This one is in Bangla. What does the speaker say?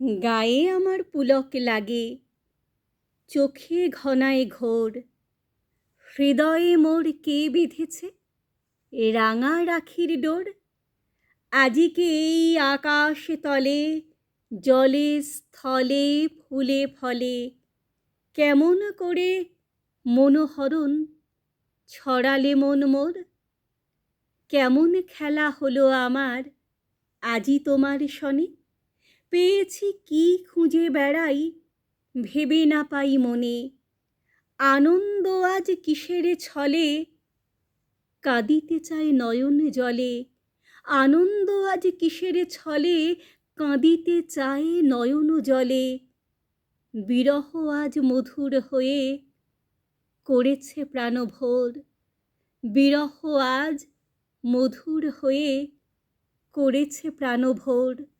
গায়ে আমার পুলক লাগে, চোখে ঘনায় ঘোর, হৃদয়ে মোর কে বেঁধেছে এ রাঙা রাখির ডোর। আজিকে এই আকাশ তলে, জলে স্থলে ফুলে ফলে, কেমন করে মনোহরণ ছড়ালে মন মোর। কেমন খেলা হলো আমার আজি তোমার সনে, পেয়েছি কি খুঁজে বেড়াই ভেবে না পাই মনে। আনন্দ আজ কিসের ছলে, কাঁদিতে চায় নয়ন জলে। আনন্দ আজ কিসের ছলে, কাঁদিতে চায় নয়ন জলে। বিরহ আজ মধুর হয়ে করেছে প্রাণভোর। বিরহ আজ মধুর হয়ে করেছে প্রাণভোর।